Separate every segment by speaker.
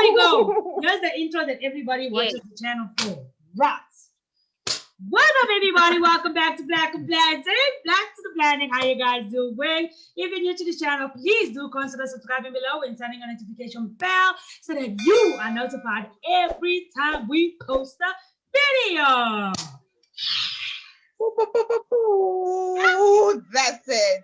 Speaker 1: Here we go. Here's the intro that everybody watches the channel for. Right. What up, everybody? Welcome back to Black and Planting. Black to the Planting. How you guys doing? If you're new to this channel, please do consider subscribing below and turning on the notification bell so that you are notified every time we post a video.
Speaker 2: That's it.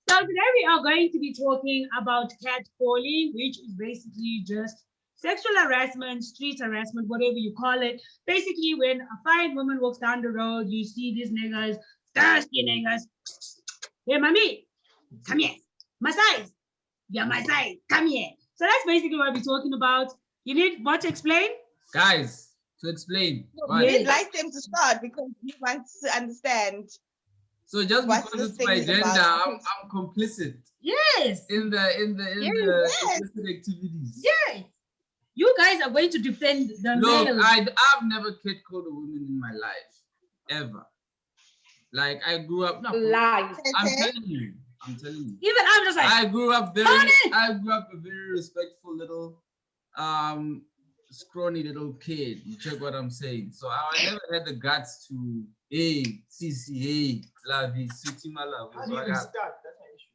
Speaker 1: So today we are going to be talking about catcalling, which is basically just sexual harassment, street harassment, whatever you call it. Basically, when a fine woman walks down the road, you see these niggas, thirsty niggas. Hey, mommy, come here. My size. You're my size. Come here. So that's basically what we're talking about. You need what to explain?
Speaker 3: Guys, to explain.
Speaker 2: We'd like them to start because we want to understand.
Speaker 3: So just
Speaker 2: What's
Speaker 3: because
Speaker 2: the
Speaker 3: it's my
Speaker 2: thing
Speaker 3: gender,
Speaker 2: about-
Speaker 3: I'm complicit
Speaker 1: Yes.
Speaker 3: in the
Speaker 2: Yes.
Speaker 3: illicit activities.
Speaker 1: Yes. You guys are going to defend the
Speaker 3: Look,
Speaker 1: males.
Speaker 3: I've never catcalled a woman in my life, ever. Like I grew up. No,
Speaker 4: Lies.
Speaker 3: I'm telling you.
Speaker 1: Even I'm just like,
Speaker 3: I grew up
Speaker 1: Honey!
Speaker 3: a very respectful little, scrawny little kid. You check what I'm saying. So I never had the guts to, hey, CC, hey, lavi, sweetie, my love.
Speaker 5: How do you start? That's my issue.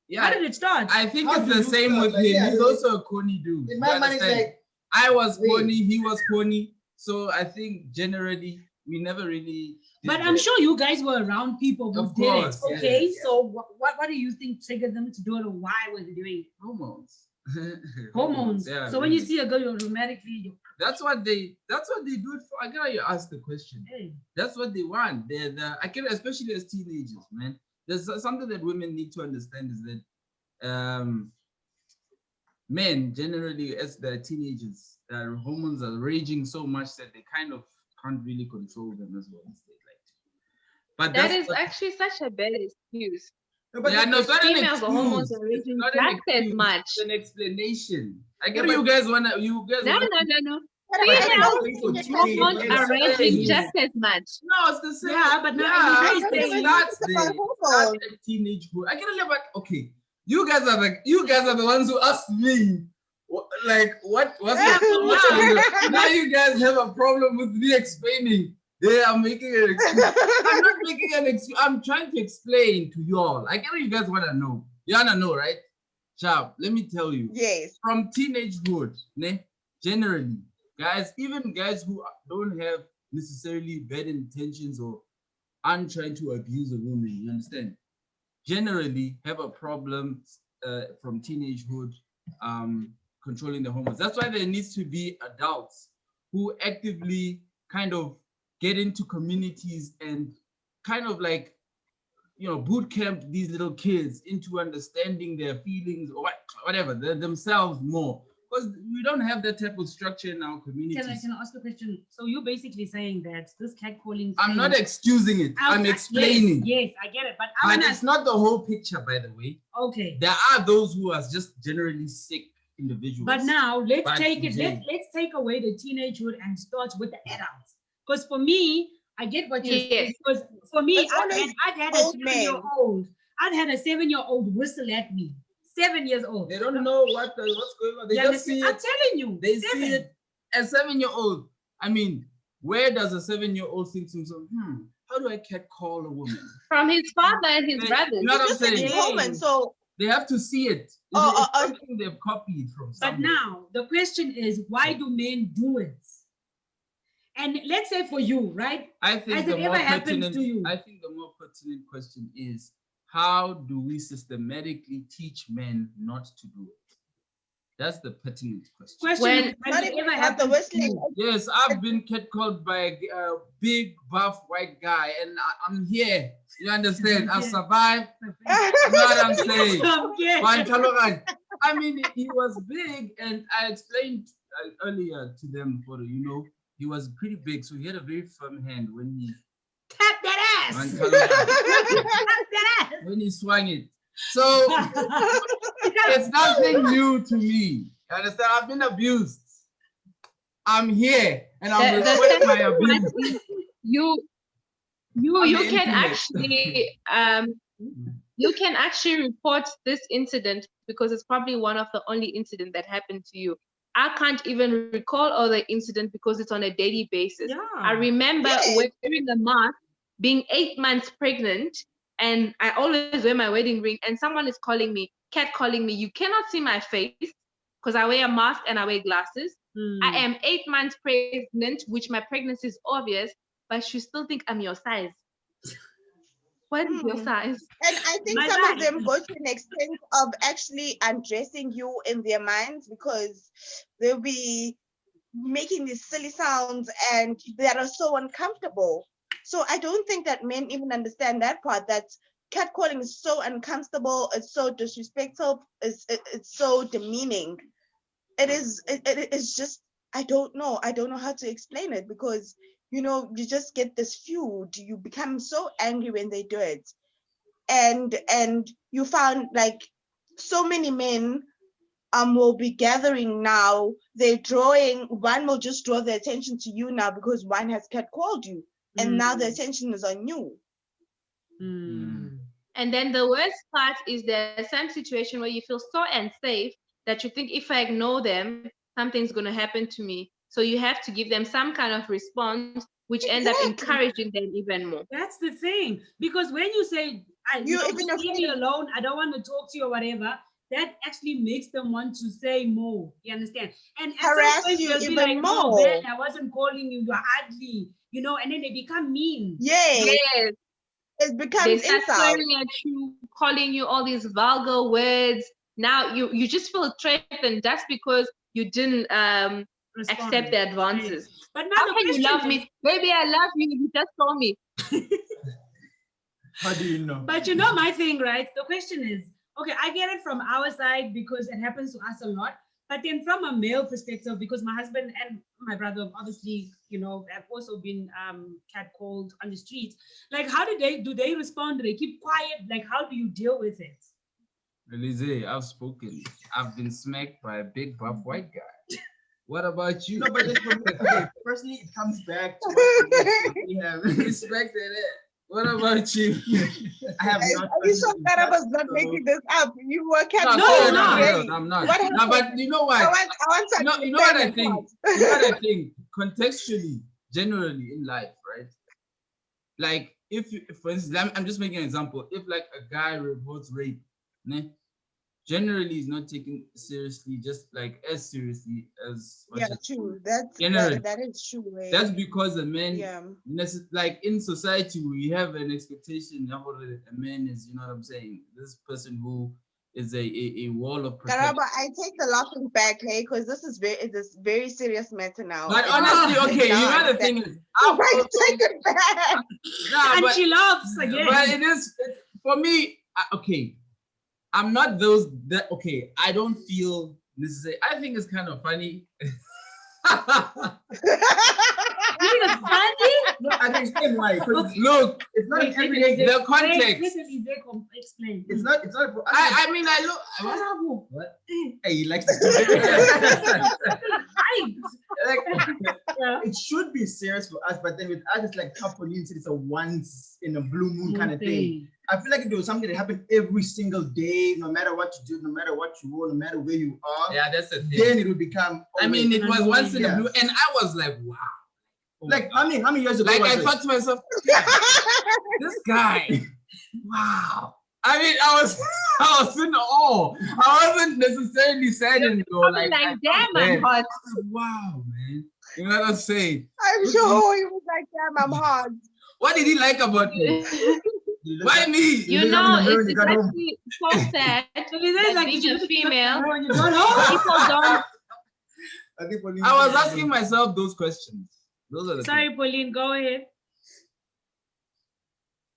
Speaker 3: Yeah,
Speaker 1: how did it start?
Speaker 3: I think
Speaker 5: How
Speaker 3: it's
Speaker 5: do
Speaker 3: the
Speaker 5: you
Speaker 3: same
Speaker 5: start?
Speaker 3: with
Speaker 5: Like,
Speaker 3: him.
Speaker 5: yeah,
Speaker 3: He's also a corny dude.
Speaker 5: In
Speaker 3: You
Speaker 5: my mind, it's
Speaker 3: understand?
Speaker 5: like,
Speaker 3: I was
Speaker 5: wait.
Speaker 3: corny, he was corny. So I think generally we never really.
Speaker 1: But I'm sure you guys were around people who
Speaker 3: Of
Speaker 1: did it.
Speaker 3: course,
Speaker 1: Okay,
Speaker 3: yes.
Speaker 1: so what do you think triggered them to do it, or why were they doing it?
Speaker 3: Hormones.
Speaker 1: Hormones.
Speaker 3: Yeah.
Speaker 1: So when you
Speaker 3: really.
Speaker 1: see a girl, you automatically,
Speaker 3: That's what they do it for. I gotta ask the question.
Speaker 1: hey,
Speaker 3: That's what they want. I can, especially as teenagers, man. There's something that women need to understand is that men generally, as they're teenagers, their hormones are raging so much that they kind of can't really control them as well as they'd like to. But
Speaker 4: That
Speaker 3: that's
Speaker 4: is actually such a bad excuse.
Speaker 5: No, but
Speaker 3: yeah, no, it's not an
Speaker 4: Females, the hormones
Speaker 3: excuse.
Speaker 4: are
Speaker 3: It's
Speaker 4: raging
Speaker 3: not an
Speaker 4: just as
Speaker 3: excuse.
Speaker 4: much.
Speaker 3: It's an explanation. I get
Speaker 5: Yeah,
Speaker 3: you
Speaker 5: but-
Speaker 3: guys wanna. You guys.
Speaker 4: No.
Speaker 2: But
Speaker 4: Females,
Speaker 5: Females,
Speaker 4: hormones
Speaker 3: it's
Speaker 4: are
Speaker 3: the
Speaker 4: raging
Speaker 3: same.
Speaker 4: just as much.
Speaker 3: No, it's the same.
Speaker 1: Yeah, but not
Speaker 3: yeah,
Speaker 1: every
Speaker 3: it
Speaker 1: day.
Speaker 3: starts there.
Speaker 2: It's
Speaker 3: It
Speaker 2: about
Speaker 3: starts
Speaker 2: hormones.
Speaker 3: at teenagehood. I get a little bit. Okay, you guys are the ones who asked me. What's now you guys have a problem with me explaining. Yeah, I'm making an excuse. I'm not making an excuse. I'm trying to explain to you all. I get what you guys want to know. You wanna know, right? Sharp. Let me tell you.
Speaker 2: Yes.
Speaker 3: From teenagehood, generally, guys, even guys who don't have necessarily bad intentions or aren't trying to abuse a woman, you understand? Generally have a problem from teenagehood controlling the hormones. That's why there needs to be adults who actively kind of get into communities and kind of like, you know, boot camp these little kids into understanding their feelings or whatever, themselves more. Because we don't have that type of structure in our communities.
Speaker 1: Can I ask a question? So you're basically saying that this catcalling
Speaker 3: I'm
Speaker 1: thing-
Speaker 3: not excusing it. I'm explaining.
Speaker 1: Yes, I get it. But
Speaker 3: But it's not the whole picture, by the way.
Speaker 1: okay.
Speaker 3: There are those who are just generally sick individuals.
Speaker 1: But now let's
Speaker 3: But
Speaker 1: take it.
Speaker 3: Jane.
Speaker 1: Let's take away the teenagehood and start with the adults. Because for me, I get what you're saying.
Speaker 4: Yes.
Speaker 1: Because for me,
Speaker 2: It's
Speaker 1: I've
Speaker 2: always
Speaker 1: had a
Speaker 2: old men.
Speaker 1: 7-year-old. I've had a 7-year-old whistle at me. 7 years old.
Speaker 3: They don't know what's going on. They
Speaker 1: You
Speaker 3: just see
Speaker 1: understand? I'm
Speaker 3: it.
Speaker 1: telling you.
Speaker 3: They
Speaker 1: 7.
Speaker 3: see it. A 7-year-old. I mean, where does a 7-year-old think to himself, how do I catcall a woman?
Speaker 4: From his father and his
Speaker 3: They-
Speaker 4: brothers.
Speaker 3: You know what I'm
Speaker 2: Just in
Speaker 3: saying?
Speaker 1: Yeah.
Speaker 2: hormones. So
Speaker 3: They have to see it. It's,
Speaker 2: Oh,
Speaker 3: it's
Speaker 2: oh,
Speaker 3: something they've copied from
Speaker 1: But
Speaker 3: somewhere.
Speaker 1: now the question is, why do men do it? And let's say for you, right?
Speaker 3: I think
Speaker 1: Has
Speaker 3: the
Speaker 1: it
Speaker 3: more
Speaker 1: ever happened
Speaker 3: pertinent,
Speaker 1: to you?
Speaker 3: I think the more pertinent question is, how do we systematically teach men not to do it? That's the pertinent question.
Speaker 1: Question
Speaker 4: When-
Speaker 1: is,
Speaker 2: not
Speaker 1: has it
Speaker 2: even
Speaker 1: ever
Speaker 2: about the
Speaker 1: happened to
Speaker 2: whistling.
Speaker 1: you?
Speaker 3: Yes, I've been catcalled by a big, buff, white guy, and I'm here. You understand? I've survived. You know what I'm saying?
Speaker 1: Okay.
Speaker 3: I mean, he was big, and I explained earlier to them, he was pretty big, so he had a very firm hand when he
Speaker 1: Tap that ass.
Speaker 3: Tap
Speaker 1: Tap that
Speaker 3: when he swung it. So
Speaker 1: ass.
Speaker 3: it's nothing new to me. You understand? I've been abused. I'm here, and I'm
Speaker 4: The
Speaker 3: reporting my
Speaker 4: second
Speaker 3: abuse.
Speaker 4: one, you
Speaker 3: On
Speaker 4: you
Speaker 3: the
Speaker 4: can
Speaker 3: internet.
Speaker 4: actually you can actually report this incident because it's probably one of the only incident that happened to you. I can't even recall other incident because it's on a daily basis. I
Speaker 1: Yeah.
Speaker 4: remember
Speaker 2: Yes.
Speaker 4: wearing a mask, being 8 months pregnant, and I always wear my wedding ring, and someone is calling me, catcalling me. You cannot see my face because I wear a mask and I wear glasses. I
Speaker 1: Hmm.
Speaker 4: am 8 months pregnant, which my pregnancy is obvious, but you still think I'm your size. What is your
Speaker 2: Hmm.
Speaker 4: size?
Speaker 2: And I think
Speaker 1: My
Speaker 2: some of
Speaker 1: life.
Speaker 2: them go to an extent of actually undressing you in their minds because they'll be making these silly sounds and that are so uncomfortable. So I don't think that men even understand that part, that catcalling is so uncomfortable, it's so disrespectful, it's so demeaning. It is just, I don't know how to explain it because you just get this feud, you become so angry when they do it. And you found like so many men will be gathering now. They're drawing, one will just draw the attention to you now because one has catcalled you, and now the attention is on you.
Speaker 1: Hmm.
Speaker 4: And then the worst part is there's some situation where you feel so unsafe that you think if I ignore them, something's going to happen to me. So you have to give them some kind of response, which end up
Speaker 2: Exactly.
Speaker 4: encouraging them even more.
Speaker 1: That's the thing. Because when you say,
Speaker 2: You even
Speaker 1: just leave me
Speaker 2: afraid.
Speaker 1: alone, I don't want to talk to you or whatever, that actually makes them want to say more. You understand? And at some
Speaker 2: Harass
Speaker 1: point,
Speaker 2: you
Speaker 1: they'll be like,
Speaker 2: even
Speaker 1: no, Ben,
Speaker 2: more.
Speaker 1: I wasn't calling you, you're ugly, and then they become mean.
Speaker 2: Yes,
Speaker 4: Yes,
Speaker 2: it
Speaker 4: they
Speaker 2: becomes
Speaker 4: start
Speaker 2: insult.
Speaker 4: swearing at you, calling you all these vulgar words. Now you just feel threatened just because you didn't accept
Speaker 1: Respond.
Speaker 4: the
Speaker 1: Yes.
Speaker 4: advances.
Speaker 1: But now
Speaker 4: How
Speaker 1: the
Speaker 4: can you
Speaker 1: question
Speaker 4: love
Speaker 1: is,
Speaker 4: me? Baby, I love you. You just told me.
Speaker 3: How do you know?
Speaker 1: but my thing, right? The question is, okay, I get it from our side because it happens to us a lot. But then from a male perspective, because my husband and my brother obviously, have also been catcalled on the streets. Like, how do they respond? Do they keep quiet? Like, how do you deal with it?
Speaker 3: Elise, I've spoken. I've been smacked by a big buff white guy. What about you?
Speaker 5: No, but it's for me. Okay, personally, it comes back to what we have.
Speaker 3: Respected it. What about you?
Speaker 5: I have
Speaker 2: Are
Speaker 5: not.
Speaker 2: you sure
Speaker 5: personally
Speaker 2: that I
Speaker 5: touched,
Speaker 2: was not
Speaker 5: so-
Speaker 2: making this up? You were
Speaker 3: No,
Speaker 1: No,
Speaker 3: for
Speaker 1: you're
Speaker 3: real,
Speaker 1: not.
Speaker 3: for real,
Speaker 2: already.
Speaker 3: I'm not.
Speaker 2: What
Speaker 3: No,
Speaker 2: happened?
Speaker 3: but you know what?
Speaker 2: I want to
Speaker 3: You know what I
Speaker 2: understand
Speaker 3: think?
Speaker 2: that
Speaker 3: You know
Speaker 2: part.
Speaker 3: what I think? Contextually, generally in life, right? Like, for instance, I'm just making an example. If like a guy reports rape, ne, generally he's not taken seriously, just like as seriously as
Speaker 2: Yeah,
Speaker 3: much as
Speaker 2: true.
Speaker 3: generally.
Speaker 2: That is true.
Speaker 3: That's because a man,
Speaker 2: Yeah.
Speaker 3: like in society, we have an expectation of what a man is. You know what I'm saying? This person who is a wall of protection.
Speaker 2: Garaba, I take the laughing back, hey, because it is very serious matter now.
Speaker 3: But honestly, okay, you know the thing is, I've
Speaker 2: Right,
Speaker 3: also,
Speaker 2: take it back.
Speaker 3: nah,
Speaker 1: And
Speaker 3: but
Speaker 1: she laughs again.
Speaker 3: but for me. Okay, I'm not those that. Okay, I don't feel necessary. I think it's kind of funny.
Speaker 1: You think it's funny?
Speaker 5: No, I can explain why. Because
Speaker 3: Look,
Speaker 5: it's not an
Speaker 1: Wait,
Speaker 5: everyday.
Speaker 3: the context.
Speaker 1: Explain.
Speaker 5: It's not. It's not.
Speaker 3: I mean, I look.
Speaker 5: What? Hey, he likes to do it. Like,
Speaker 1: Yeah.
Speaker 5: it should be serious for us, but then with us, it's like Capolin said, it's a once in a blue moon kind of thing. I feel like if there was something that happened every single day, no matter what you do, no matter what you want, no matter where you are,
Speaker 3: Yeah, that's the thing.
Speaker 5: then it would become.
Speaker 3: I mean, it was once in a
Speaker 5: Yeah.
Speaker 3: blue, and I was like, wow.
Speaker 5: Like how many years ago?
Speaker 3: Like
Speaker 5: was
Speaker 3: I
Speaker 5: this?
Speaker 3: thought to myself, this guy, wow. I mean, I was in awe. I wasn't necessarily saddened though.
Speaker 4: Like,
Speaker 3: I
Speaker 4: damn,
Speaker 3: felt
Speaker 4: I'm
Speaker 3: bad.
Speaker 4: hot.
Speaker 3: Wow, man. You know what I'm saying?
Speaker 2: I'm sure he was like, damn, I'm hard.
Speaker 3: What did he like about me?
Speaker 5: You look
Speaker 3: Why
Speaker 5: up-
Speaker 3: me?
Speaker 5: You
Speaker 4: You
Speaker 5: look up in
Speaker 4: know,
Speaker 5: the mirror
Speaker 4: it's
Speaker 5: and you got home.
Speaker 4: actually so sad
Speaker 1: So he says
Speaker 4: that
Speaker 1: like
Speaker 4: being
Speaker 1: you
Speaker 4: a
Speaker 1: should
Speaker 4: female,
Speaker 1: when you don't know.
Speaker 4: people don't.
Speaker 5: I think Pauline-
Speaker 3: I was asking myself those questions. Those are the
Speaker 1: Sorry,
Speaker 3: things.
Speaker 1: Pauline, go ahead.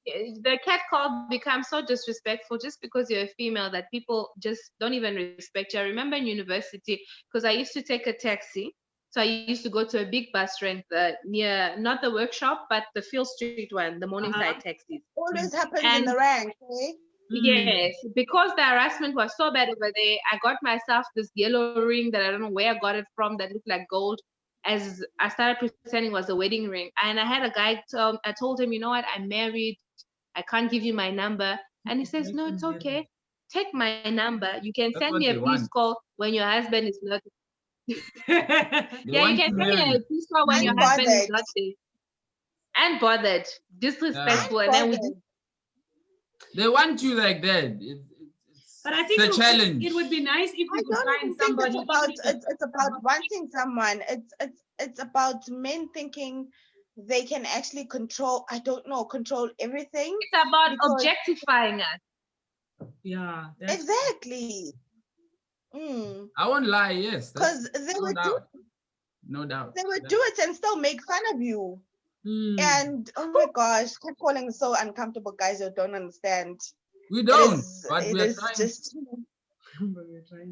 Speaker 4: The cat call becomes so disrespectful just because you're a female that people just don't even respect you. I remember in university, because I used to take a taxi. So I used to go to a big bus rank near, not the workshop, but the Field Street one, the Morningside taxis.
Speaker 2: Always happens in
Speaker 4: And
Speaker 2: the rank, eh?
Speaker 4: yes, because the harassment was so bad over there, I got myself this yellow ring that I don't know where I got it from that looked like gold. As I started pretending it was a wedding ring, and I had a guy I told him, you know what, I'm married, I can't give you my number. And he says, no, it's okay. Take my number. You can
Speaker 3: That's
Speaker 4: send
Speaker 3: what
Speaker 4: me a
Speaker 3: they
Speaker 4: please
Speaker 3: want.
Speaker 4: call when your husband is not.
Speaker 3: They
Speaker 4: Yeah, you
Speaker 3: want
Speaker 4: can
Speaker 3: to
Speaker 4: send me
Speaker 3: marry.
Speaker 4: a please call when your husband is
Speaker 2: Unbothered.
Speaker 4: not there. And bothered, disrespectful, and then we
Speaker 2: Unbothered.
Speaker 3: They want you like that.
Speaker 1: But I think
Speaker 3: it's a challenge.
Speaker 1: it would be nice if
Speaker 2: I
Speaker 1: we could
Speaker 2: don't
Speaker 1: find
Speaker 2: even think
Speaker 1: somebody.
Speaker 2: it's about
Speaker 1: even if
Speaker 2: it's about wanting someone. It's about men thinking they can actually control, I don't know, control everything.
Speaker 4: it's about
Speaker 2: Because
Speaker 4: objectifying us.
Speaker 1: yeah, that's
Speaker 2: exactly. Mm.
Speaker 3: I won't lie. Yes,
Speaker 2: Because they
Speaker 3: no
Speaker 2: would do
Speaker 3: doubt. No doubt.
Speaker 2: they would do it and still make fun of you.
Speaker 1: Mm.
Speaker 2: And oh my gosh, catcalling is so uncomfortable, guys. You don't understand.
Speaker 3: We
Speaker 2: It
Speaker 3: don't,
Speaker 2: is
Speaker 3: but
Speaker 2: it
Speaker 3: we are
Speaker 2: is
Speaker 3: trying.
Speaker 2: just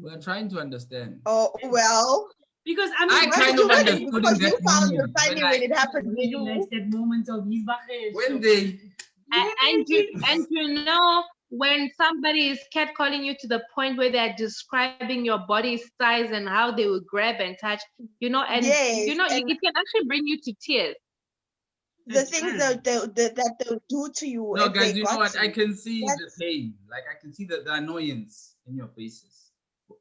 Speaker 3: We are trying to understand.
Speaker 2: oh well.
Speaker 1: Because I
Speaker 3: I
Speaker 1: mean,
Speaker 2: But
Speaker 3: kind
Speaker 2: you
Speaker 3: of
Speaker 2: wouldn't
Speaker 3: understood in
Speaker 2: because you
Speaker 3: that
Speaker 2: found it
Speaker 3: moment
Speaker 2: funny when it happened to
Speaker 1: really likes
Speaker 2: you.
Speaker 1: that moment of his bache.
Speaker 3: when they
Speaker 4: And you know, when somebody is catcalling you to the point where they're describing your body size and how they will grab and touch, you know, and
Speaker 2: Yes,
Speaker 4: you know,
Speaker 2: and
Speaker 4: it can actually bring you to tears.
Speaker 2: the things that they'll do to you
Speaker 3: no
Speaker 2: if
Speaker 3: guys,
Speaker 2: they
Speaker 3: you know
Speaker 2: got
Speaker 3: what? I
Speaker 2: you.
Speaker 3: can see the
Speaker 2: That's
Speaker 3: pain. Like I can see the annoyance in your faces.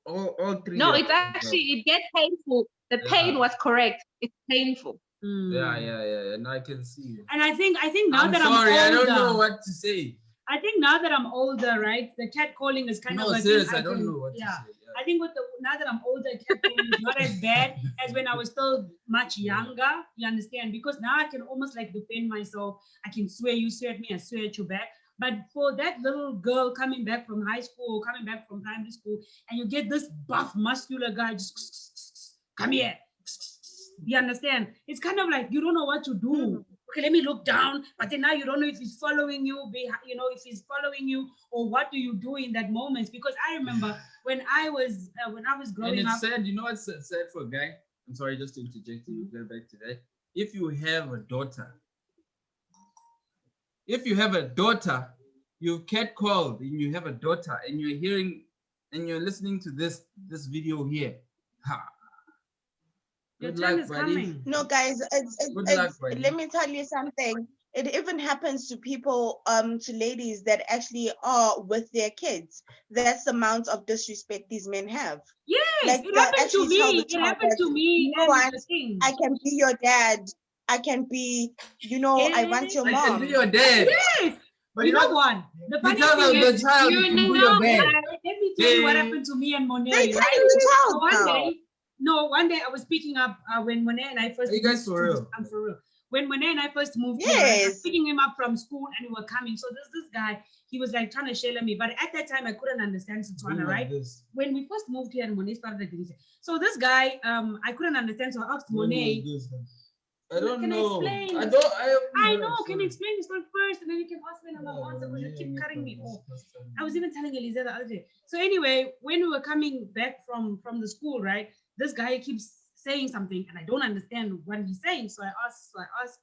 Speaker 3: All three.
Speaker 4: No,
Speaker 3: of
Speaker 4: it's
Speaker 3: them.
Speaker 4: actually, it gets painful. The
Speaker 3: Yeah.
Speaker 4: pain was correct. It's painful.
Speaker 3: Yeah. No, I can see it.
Speaker 1: And I think now
Speaker 3: I'm
Speaker 1: that
Speaker 3: sorry, I
Speaker 1: I'm older,
Speaker 3: don't know what to say.
Speaker 1: I think now that I'm older, right? The catcalling is kind
Speaker 3: No,
Speaker 1: of a
Speaker 3: serious,
Speaker 1: thing
Speaker 3: I don't
Speaker 1: can-
Speaker 3: know what to
Speaker 1: yeah.
Speaker 3: say. Yeah.
Speaker 1: I think now that I'm older, catcalling is not as bad as when I was still much younger. You understand? Because now I can almost like defend myself. I can swear you swear at me, I swear at you back. But for that little girl coming back from high school, coming back from primary school, and you get this buff, muscular guy just come here. You understand? It's kind of like you don't know what to do. Okay, let me look down, but then now you don't know if he's following you, if he's following you, or what do you do in that moment? Because I remember when I was
Speaker 3: And
Speaker 1: growing
Speaker 3: it's
Speaker 1: up.
Speaker 3: sad, you know what's sad for a guy? I'm sorry, just to interject you, get back to that. If you have a daughter, you've catcalled and you have a daughter and you're hearing and you're listening to this video here. Ha.
Speaker 1: Your
Speaker 3: Good
Speaker 1: time
Speaker 3: luck,
Speaker 1: is
Speaker 3: buddy.
Speaker 1: coming.
Speaker 2: no, guys.
Speaker 3: Good luck, buddy.
Speaker 2: Let me tell you something. It even happens to people, to ladies that actually are with their kids. That's the amount of disrespect these men have.
Speaker 1: Yes,
Speaker 2: Like
Speaker 1: it
Speaker 2: they'll
Speaker 1: happened to
Speaker 2: actually tell
Speaker 1: me.
Speaker 2: the
Speaker 1: It
Speaker 2: child
Speaker 1: happened
Speaker 2: that,
Speaker 1: to me
Speaker 2: you know
Speaker 1: and
Speaker 2: what,
Speaker 1: the thing.
Speaker 2: I can be your dad. I can be, I want your
Speaker 3: I can
Speaker 2: mom.
Speaker 3: be your dad.
Speaker 1: Yes.
Speaker 5: But
Speaker 1: You know what? The funny
Speaker 3: Because
Speaker 1: thing
Speaker 3: of the
Speaker 1: is,
Speaker 3: child,
Speaker 4: you
Speaker 3: you can be
Speaker 4: know,
Speaker 3: your dad.
Speaker 1: let me tell you what happened to me and Monet.
Speaker 2: They
Speaker 1: Right?
Speaker 2: telling the
Speaker 1: So
Speaker 2: child
Speaker 1: one day I was picking up when Monet and I first
Speaker 3: Are you guys
Speaker 1: moved
Speaker 3: for
Speaker 1: to
Speaker 3: real?
Speaker 1: I'm for real. When Monet and I first moved here, right, I was
Speaker 2: Yes.
Speaker 1: picking him up from school and we were coming. So this guy, he was like trying to share me, but at that time I couldn't understand Setswana,
Speaker 3: Doing like
Speaker 1: right?
Speaker 3: this.
Speaker 1: When we first moved here and Monet started like this. So this guy, I couldn't understand, so I asked Monet.
Speaker 3: I don't
Speaker 1: Can I
Speaker 3: know.
Speaker 1: explain? I know. Can you explain this one first, and then you can ask me and I'll answer because you keep cutting me off. I was even telling Eliza the other day. So anyway, when we were coming back from the school, right, this guy keeps saying something, and I don't understand what he's saying. So I asked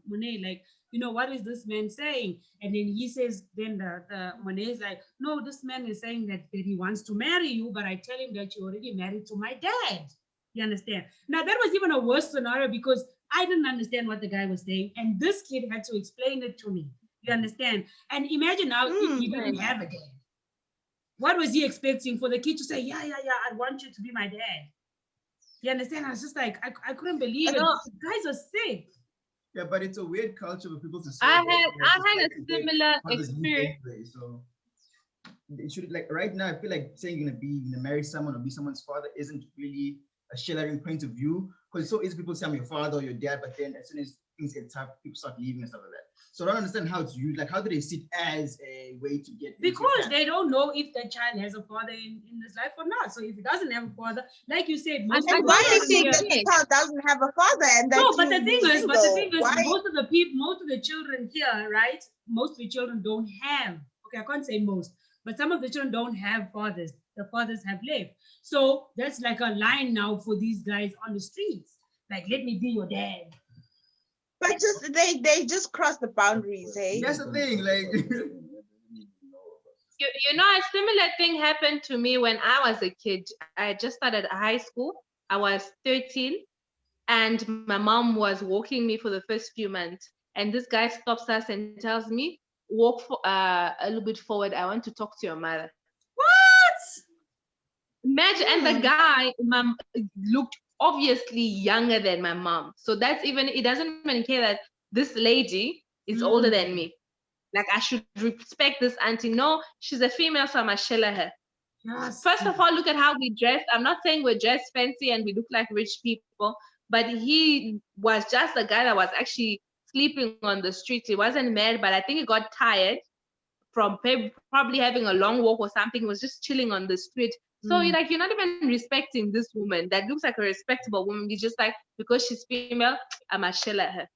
Speaker 1: Monet, like, what is this man saying? And then he says, then the Monet is like, no, this man is saying that he wants to marry you, but I tell him that you're already married to my dad. You understand? Now that was even a worse scenario because I didn't understand what the guy was saying, and this kid had to explain it to me. You understand? And imagine now if he didn't have a dad. What was he expecting for the kid to say, yeah, I want you to be my dad? You understand? I was just like, I couldn't believe it. Guys are sick.
Speaker 5: Yeah, but it's a weird culture for people to say.
Speaker 4: I
Speaker 5: that
Speaker 4: had a
Speaker 5: they
Speaker 4: similar
Speaker 5: fathers leave
Speaker 4: experience.
Speaker 5: anyway, so it should, like, right now, I feel like saying you're gonna marry someone or be someone's father isn't really a sharing point of view, because it's so easy people say I'm your father or your dad, but then as soon as things get tough, people start leaving and stuff like that. So I don't understand how it's used. Like, how do they see it as a way to get into
Speaker 1: Because
Speaker 5: that?
Speaker 1: they don't know if the child has a father in this life or not. So if he doesn't have a father, like you said, most
Speaker 2: And
Speaker 1: of
Speaker 2: why
Speaker 1: the
Speaker 2: is it
Speaker 1: children
Speaker 2: that the child doesn't have a father and that
Speaker 1: no, but the thing is,
Speaker 2: single? Why?
Speaker 1: most of the children here, right? Most of the children don't have. Okay, I can't say most, but some of the children don't have fathers. The fathers have left. So that's like a line now for these guys on the streets. Like, let me be your dad.
Speaker 2: But just they just cross the boundaries, hey?
Speaker 5: That's the thing, like.
Speaker 4: You know, a similar thing happened to me when I was a kid. I just started high school. I was 13, and my mom was walking me for the first few months. And this guy stops us and tells me, walk for, a little bit forward. I want to talk to your mother.
Speaker 1: What?
Speaker 4: Imagine, and the guy, mom, looked obviously younger than my mom. So that's even, it doesn't even care that this lady is older than me. Like, I should respect this auntie. No, she's a female, so I must shell her.
Speaker 1: Yes.
Speaker 4: First of all, look at how we dress. I'm not saying we're dressed fancy and we look like rich people, but he was just a guy that was actually sleeping on the street. He wasn't married, but I think he got tired from probably having a long walk or something. He was just chilling on the street. So you're not even respecting this woman that looks like a respectable woman. You're just like, because she's female, I must shell at her.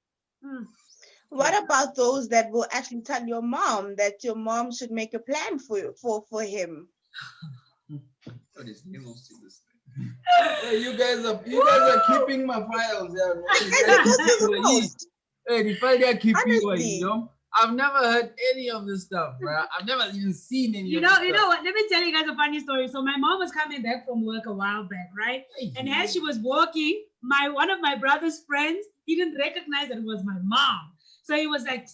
Speaker 2: What about those that will actually tell your mom that your mom should make a plan for him?
Speaker 5: What is name of this thing?
Speaker 3: Hey, you guys are keeping my files. Hey, the file they are keeping one, you know? I've never heard any of this stuff, bro. I've never even seen any
Speaker 1: you
Speaker 3: of
Speaker 1: know,
Speaker 3: this
Speaker 1: you
Speaker 3: stuff.
Speaker 1: know what? Let me tell you guys a funny story. So my mom was coming back from work a while back, right? And as she was walking, one of my brother's friends, he didn't recognize that it was my mom. So he was like,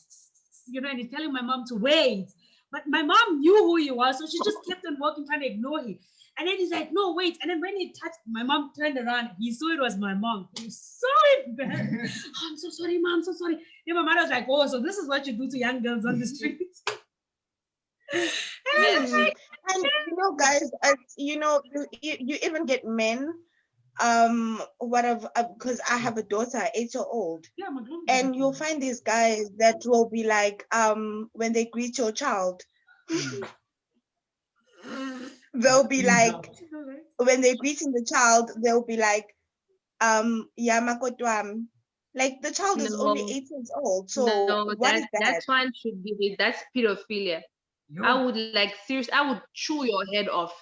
Speaker 1: and he's telling my mom to wait. But my mom knew who he was, so she just kept on walking, trying to ignore him. And then he's like, no, wait. And then when he touched, my mom turned around. He saw it was my mom. He saw it back. Oh, I'm so sorry, mom. I'm so sorry. And my mother was like, oh, so this is what you do to young girls on the streets.
Speaker 2: And guys, you even get men. Because I have a daughter, 8-year-old, and you'll find these guys that will be like, when they greet your child, they'll be like, when they're greeting the child, they'll be like, yamakotwam. Like, the child is only 8 years old. So what is that?
Speaker 4: That one should be, that's pedophilia. I would I would chew your head off.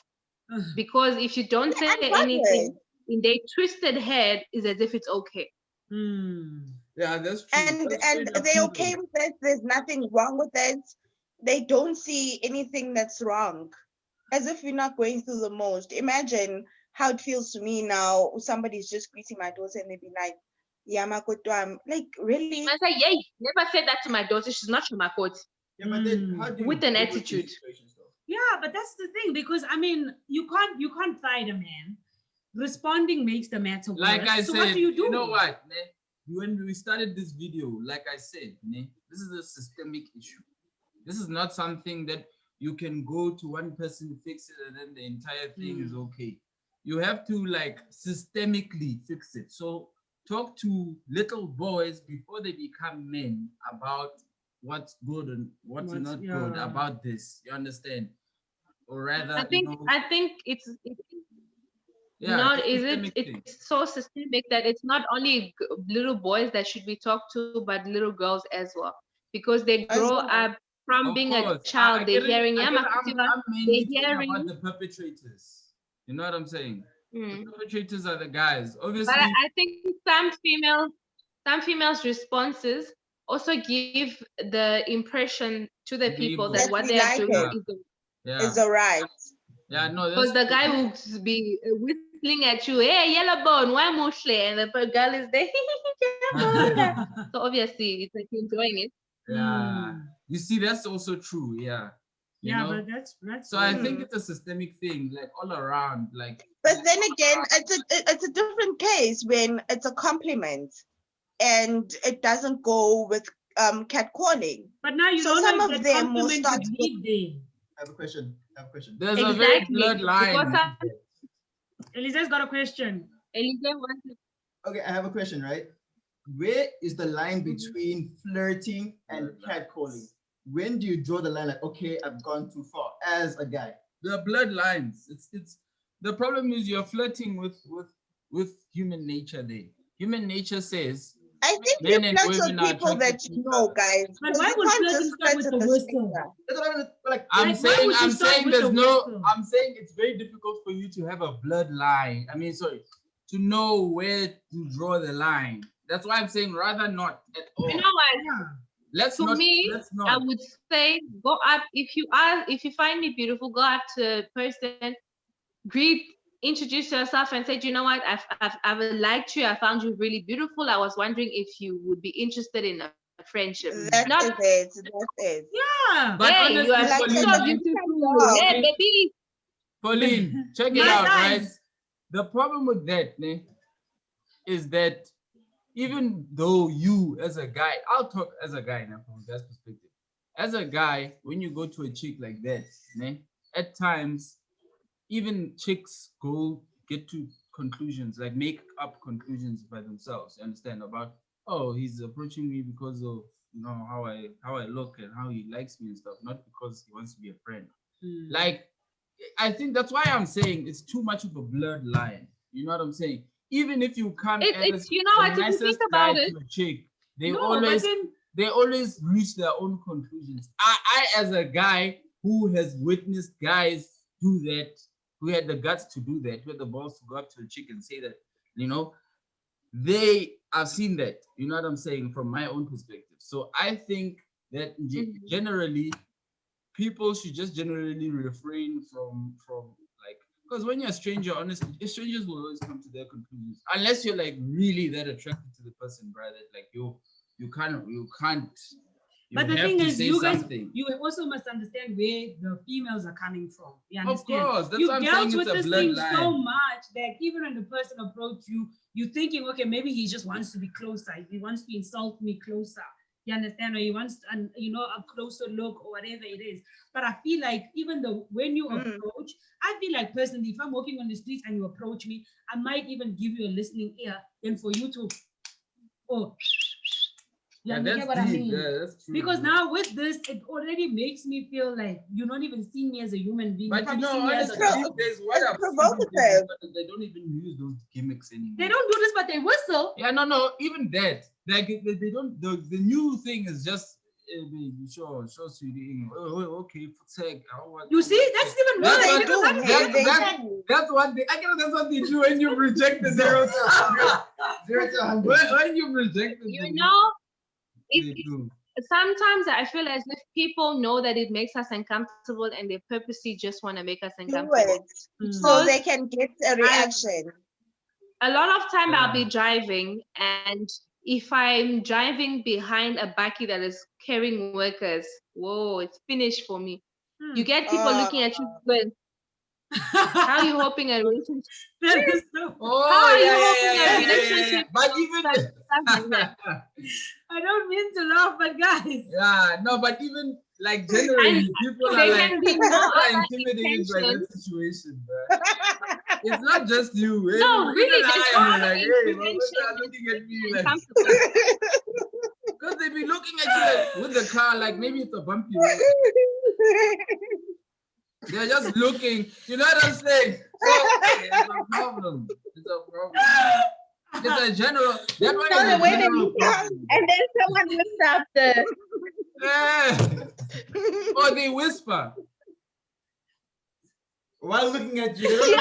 Speaker 4: Because if you don't say anything, in their twisted head is as if it's okay.
Speaker 3: Yeah, that's true.
Speaker 2: And they're okay with it. There's nothing wrong with it. They don't see anything that's wrong. As if you're not going through the most. Imagine how it feels to me now. Somebody's just greeting my daughter and they be like, Yamakotwam. Like, really?
Speaker 4: I say, yay, never said that to my daughter. She's not your makot.
Speaker 5: Yeah, but then how do you
Speaker 4: with an attitude?
Speaker 1: Yeah, but that's the thing, because I mean, you can't fight a man. Responding makes the matter worse.
Speaker 3: Like I
Speaker 1: so
Speaker 3: said,
Speaker 1: what do? You
Speaker 3: know what? When we started this video, like I said, this is a systemic issue. This is not something that you can go to one person, fix it, and then the entire thing is okay. You have to systemically fix it. So talk to little boys before they become men about what's good and what's not good about this. You understand? Or rather,
Speaker 4: I think it's it's so systemic that it's not only little boys that should be talked to, but little girls as well, because they grow up from being a child. They're hearing,
Speaker 3: I'm mainly talking about the perpetrators. You know what I'm saying? The perpetrators are the guys, obviously.
Speaker 4: But I think some females' responses also give the impression to the people that what they are doing
Speaker 2: is all right.
Speaker 3: Yeah, no,
Speaker 4: because the guy will be whistling at you, hey, yellow bone, why mushle? And the girl is there. So obviously it's like enjoying it.
Speaker 3: Yeah. You see, that's also true. Yeah. You know?
Speaker 1: But that's
Speaker 3: so I think it's a systemic thing, like all around.
Speaker 2: But then again, it's a different case when it's a compliment and it doesn't go with catcalling.
Speaker 1: But now you don't
Speaker 2: some
Speaker 1: know
Speaker 2: of them will start with.
Speaker 5: I have a question.
Speaker 3: There's a very blurred line.
Speaker 1: Elisa's got a question.
Speaker 5: Okay, I have a question, right? Where is the line between flirting and catcalling? When do you draw the line? Like, okay, I've gone too far as a guy.
Speaker 3: The blood lines. It's the problem is you're flirting with human nature. There, human nature says.
Speaker 2: I think you flirt with people that you know, guys.
Speaker 1: But why would flirting start with the whistle?
Speaker 3: I'm saying there's no. I'm saying it's very difficult for you to have a bloodline. To know where to draw the line. That's why I'm saying rather not at all.
Speaker 4: You know what? I would say go up if you find me beautiful, go up to a person, greet, introduce yourself and say, you know what, I've liked you, I found you really beautiful. I was wondering if you would be interested in a friendship.
Speaker 2: That
Speaker 4: Not,
Speaker 2: is it. That's it.
Speaker 1: Yeah.
Speaker 3: But
Speaker 4: hey, you are
Speaker 3: honestly,
Speaker 2: Like
Speaker 4: so
Speaker 3: Pauline,
Speaker 4: beautiful. Hey, baby.
Speaker 3: Pauline, check it
Speaker 1: My
Speaker 3: out,
Speaker 1: guys.
Speaker 3: right? The problem with that, ne, is that even though you as a guy, I'll talk as a guy now from that perspective. As a guy, when you go to a chick like that, ne, at times, even chicks get to conclusions, like make up conclusions by themselves. You understand about, oh, he's approaching me because of how I look and how he likes me and stuff, not because he wants to be a friend. Like, I think that's why I'm saying it's too much of a blurred line. You know what I'm saying? Even if you come
Speaker 4: It's,
Speaker 3: as
Speaker 4: you know
Speaker 3: the
Speaker 4: what, if you think
Speaker 3: nicest guy
Speaker 4: about it,
Speaker 3: to a chick, they
Speaker 1: No,
Speaker 3: always
Speaker 1: but then
Speaker 3: they always reach their own conclusions. I as a guy who has witnessed guys do that, who had the guts to do that, who had the balls to go up to a chick and say that, you know, I've seen that. You know what I'm saying from my own perspective. So I think that generally people should just generally refrain from like, because when you're a stranger, honestly, strangers will always come to their conclusions unless you're like really that attracted to the person, brother. Like you can't
Speaker 1: But
Speaker 3: you
Speaker 1: the
Speaker 3: have
Speaker 1: thing
Speaker 3: to
Speaker 1: is,
Speaker 3: say
Speaker 1: you guys,
Speaker 3: something.
Speaker 1: you also must understand where the females are coming from. You
Speaker 3: Of
Speaker 1: understand?
Speaker 3: course, that's
Speaker 1: You've
Speaker 3: what I'm
Speaker 1: dealt
Speaker 3: saying.
Speaker 1: with
Speaker 3: It's a
Speaker 1: this
Speaker 3: blood
Speaker 1: thing so
Speaker 3: line.
Speaker 1: much that even when the person approaches you, you're thinking, okay, maybe he just wants to be closer. He wants to insult me closer. You understand? Or he wants, a closer look or whatever it is. But I feel like even though when you approach, I feel like personally, if I'm walking on the streets and you approach me, I might even give you a listening ear than for you to, oh, you
Speaker 3: Yeah,
Speaker 1: get
Speaker 3: that's
Speaker 1: what I
Speaker 3: deep.
Speaker 1: mean?
Speaker 3: Yeah, that's true.
Speaker 1: Because now with this, it already makes me feel like you're not even seeing me as a human being.
Speaker 3: But
Speaker 1: You're
Speaker 3: you
Speaker 1: probably
Speaker 3: know,
Speaker 1: seeing me as
Speaker 3: honestly,
Speaker 1: a
Speaker 3: these
Speaker 1: dog.
Speaker 3: days, what
Speaker 2: It's
Speaker 3: I've seen these days is
Speaker 2: provocative.
Speaker 3: that they don't even use those gimmicks anymore.
Speaker 1: They don't do this, but they whistle.
Speaker 3: Yeah, no, even that. Like they don't. The new thing is just, baby, sure, sweetie. Oh, okay, for tech.
Speaker 1: You see, that's even worse.
Speaker 3: That's
Speaker 1: Because
Speaker 3: what-
Speaker 1: that's
Speaker 3: That's what they. I guess that's what they do when you reject the 0 to 100. When you reject the
Speaker 4: you know,
Speaker 3: they do.
Speaker 4: sometimes I feel as if people know that it makes us uncomfortable and they purposely just want to make us
Speaker 2: Do
Speaker 4: uncomfortable.
Speaker 2: it so they can get a reaction.
Speaker 4: A lot of time I'll be driving, and if I'm driving behind a bakkie that is carrying workers, whoa, it's finished for me. You get people looking at you going, how are you hoping a relationship?
Speaker 1: that is so.
Speaker 4: How are you hoping a relationship?
Speaker 3: But even
Speaker 1: I don't mean to laugh, but guys.
Speaker 3: yeah, no, but even like generally, people are
Speaker 4: there
Speaker 3: like
Speaker 4: can be no
Speaker 3: people are
Speaker 4: other
Speaker 3: intimidated by that
Speaker 4: intention.
Speaker 3: situation, bro. It's not just you.
Speaker 4: No, really, there's no
Speaker 3: I am
Speaker 4: other
Speaker 3: like, hey,
Speaker 4: intention
Speaker 3: they're
Speaker 4: than
Speaker 3: looking
Speaker 4: to
Speaker 3: at me
Speaker 4: be
Speaker 3: like,
Speaker 4: uncomfortable.
Speaker 3: because they be looking at you like with the car, like maybe it's a bumpy road. They're just looking. You know what I'm saying? So it's a problem. It's a problem. It's a general. That one
Speaker 2: So
Speaker 3: is a
Speaker 2: when they
Speaker 3: general
Speaker 2: look out,
Speaker 3: problem.
Speaker 2: and then someone lifts up the.
Speaker 3: Yeah. Or they whisper.
Speaker 5: While looking at you, they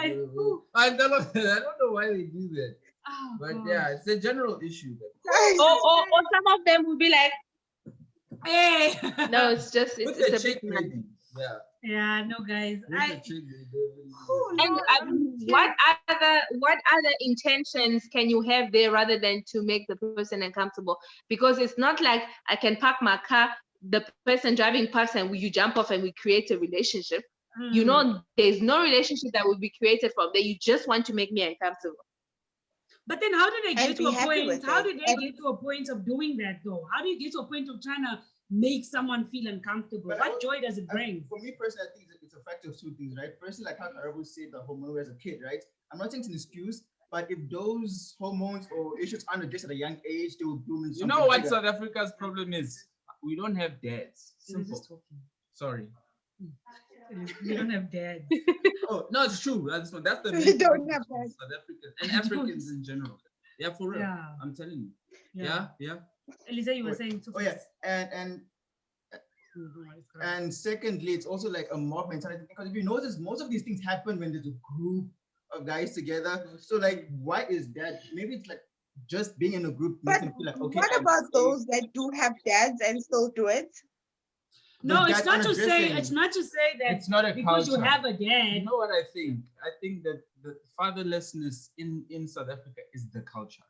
Speaker 5: don't know.
Speaker 3: I don't know why they do that.
Speaker 1: Oh,
Speaker 3: But
Speaker 1: God.
Speaker 3: yeah, it's a general issue.
Speaker 4: Or some of them will be like,
Speaker 1: Hey.
Speaker 4: no, it's just
Speaker 3: With
Speaker 4: it's
Speaker 3: the
Speaker 4: a
Speaker 3: chick,
Speaker 4: bit much.
Speaker 3: maybe. Yeah.
Speaker 1: Yeah, no, guys.
Speaker 3: With the chick,
Speaker 4: And what other intentions can you have there rather than to make the person uncomfortable? Because it's not like I can park my car, the person driving parks, and you jump off and we create a relationship. You know, there's no relationship that will be created from there. You just want to make me uncomfortable.
Speaker 1: But then how do they get
Speaker 2: And
Speaker 1: to
Speaker 2: be
Speaker 1: a
Speaker 2: happy
Speaker 1: point?
Speaker 2: with
Speaker 1: How
Speaker 2: it.
Speaker 1: do they get to a point of doing that though? How do you get to a point of trying to make someone feel uncomfortable?
Speaker 5: But
Speaker 1: What joy does it bring?
Speaker 5: For me personally, I think it's a factor of two things, right? Firstly, like how Karabu said, the hormone as a kid, right? I'm not saying it's an excuse, but if those hormones or issues aren't addressed at a young age, they will bloom in
Speaker 3: You
Speaker 5: something
Speaker 3: know what
Speaker 5: bigger.
Speaker 3: South Africa's problem is? We don't have dads. Simple. Sorry.
Speaker 1: We don't have dads.
Speaker 3: Oh no, it's true. That's the
Speaker 2: We
Speaker 3: main
Speaker 2: don't
Speaker 3: problem
Speaker 2: have
Speaker 3: with
Speaker 2: dads.
Speaker 3: South Africans and Africans in general. Yeah, for real.
Speaker 1: Yeah.
Speaker 3: I'm telling you. Yeah.
Speaker 1: Elisa, you were saying too.
Speaker 5: Oh yeah, and secondly, it's also like a mob mentality, because if you notice, most of these things happen when there's a group of guys together. So like, why is that? Maybe it's like just being in a group makes
Speaker 2: But
Speaker 5: them feel like, okay.
Speaker 2: what about those that do have dads and still do it?
Speaker 1: No,
Speaker 5: The
Speaker 1: it's
Speaker 5: dads
Speaker 1: not
Speaker 5: aren't
Speaker 1: to say.
Speaker 5: addressing-
Speaker 1: It's not to say that
Speaker 3: It's not a
Speaker 1: because
Speaker 3: culture.
Speaker 1: you have a dad.
Speaker 3: You know what I think? I think that the fatherlessness in South Africa is the culture.